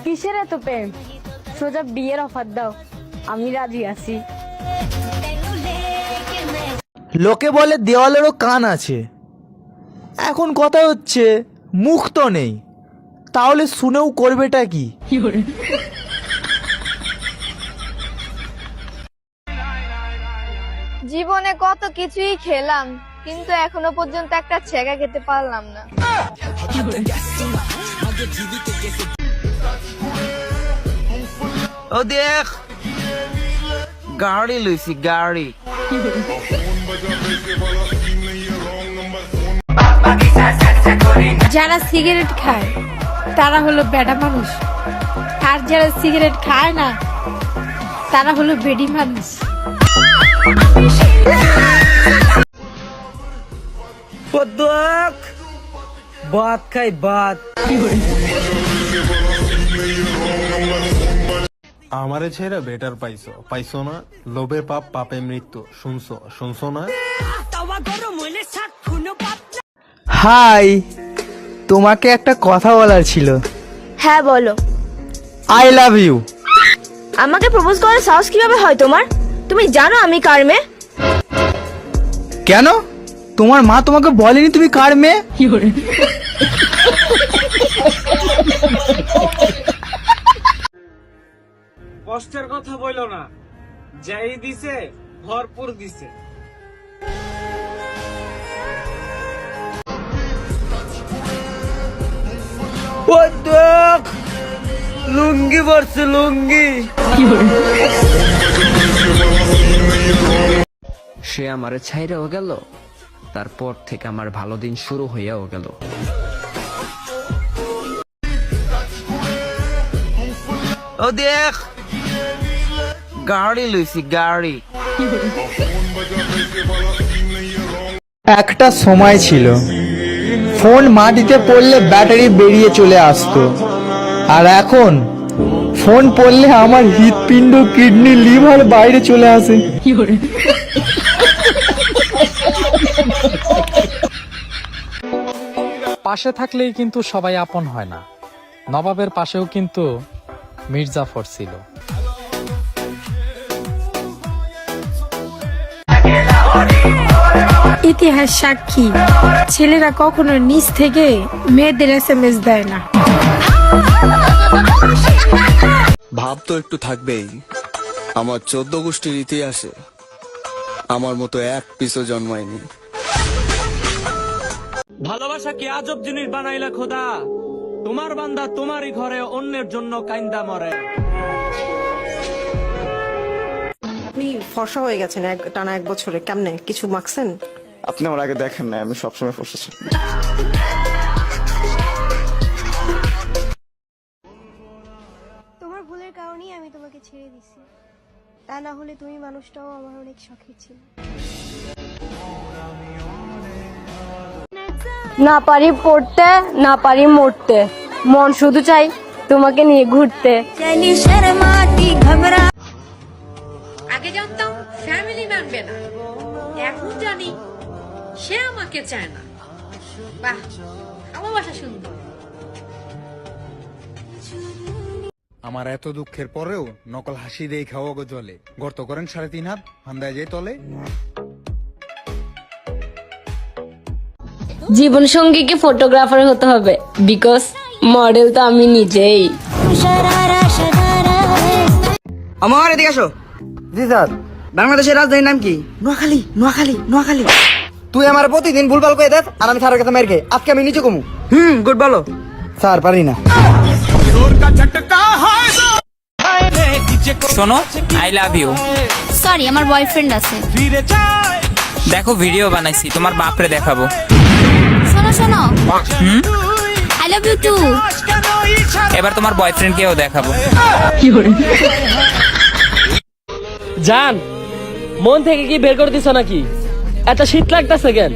কিসের এত প্রেম? সোজা বিয়ের অফার দাও, আমি রাজি আছি। লোকে বলে দেওয়ালেরও কান আছে। এখন কথা হচ্ছে মুখ তো নেই, তাহলে শুনেও করবেটা কি? জীবনে কত কিছুই খেলাম, কিন্তু এখনো পর্যন্ত একটা ছেঁকা খেতে পারলাম না। ও দেখ, গাড়ি লইছি গাড়ি। যারা সিগারেট খায় তারা হলো বেডা মানুষ, আর যারা সিগারেট খায় না তারা হলো বেডি মানুষ। ও দেখ, ভাত খাই ভাত। আমারে ছেড়ে বেটার পাইছো না? লোভে পাপ, পাপে মৃত্যু। শুনছো না? হাই, তোমাকে একটা কথা বলার ছিল। হ্যাঁ বলো। I love you. আমাকে প্রপোজ করার সাহস কিভাবে হয় তোমার? তুমি জানো আমি কার মেয়ে? কেন, তোমার মা তোমাকে বলেনি তুমি কার মেয়ে? কষ্টের কথা বইলো না, যাই দিছে ভরপুর দিছে। ও দেখ, লুঙ্গি পরছে লুঙ্গি। সে আমারে ছাইরেও গেল, তারপর থেকে আমার ভালো দিন শুরু হইয়াও গেল। ও দেখ, গাড়ি লইছি গাড়ি। একটা সময় ছিল ফোন মাটিতে পড়লে ব্যাটারি বেরিয়ে চলে আসতো, আর এখন ফোন পড়লে আমার হৃৎপিণ্ড, কিডনি, লিভার বাইরে চলে আসে। পাশে থাকলেই কিন্তু সবাই আপন হয় না। নবাবের পাশেও কিন্তু মির্জাফর ছিল। ইতিহাস সাক্ষী, ছেলেরা কখনো নিজ থেকে মেয়েদের SMS দেয় না। ভাব তো একটু থাকবেই। আমার 14 গোষ্ঠীর ইতিহাসে আমার মতো এক পিসও জন্মায়নি। ভালোবাসা কি আজব জিনিস বানাইলা খোদা? তোমার বান্দা তোমারই ঘরে অন্যের জন্য কাইন্দা মরে। আপনি ফর্সা হয়ে গেছেন টানা 1 বছরে, কেমনে কিছু মাখছেন? আপনি আমার আগে দেখেন না, আমি সবসময় ফসেছি। তোমার ভুলের কারণেই আমি তোমাকে ছেড়ে দিছি, তা না হলে তুমি মানুষটাও আমার অনেক শখের ছিল। না পারি পড়তে, না পারি মরতে, মন শুধু চাই তোমাকে নিয়ে ঘুরতে। আগে জানতাম ফ্যামিলি মানবে না, এখন জানি সে আমাকে চায় না। বাহ, ভালোবাসা সুন্দর। আমার এত দুঃখের পরেও নকল হাসি দিয়ে খাওয়া গো জলে। গর্ত করেন 3.5 হাত, হান্দায় যায় তলে। জীবন সঙ্গীকে ফটোগ্রাফার হতে হবে, বিকজ মডেল তো আমি নিজেই। আমার এদিকে আসো। জি স্যার। বাংলাদেশের রাজধানীর নাম কি? নোয়াখালী, নোয়াখালী, নোয়াখালী। তুই আমার প্রতিদিন ভুলভাল করে দেখ, আর আমি স্যারের কাছে মেরে খেয়ে আজকে আমি নিচে কমু। গুড বলো। স্যার পারি না। শোনো, আই লাভ ইউ। সরি, আমার বয়ফ্রেন্ড আছে। দেখো ভিডিও বানাইছি, তোমার বাপরে দেখাবো। শোনো শোনো, আই লাভ ইউ টু। এবার তোমার বয়ফ্রেন্ডকেও দেখাবো। জান, মন থেকে কি বের করে দিছ নাকি? এত শীত লাগতেছে কেন?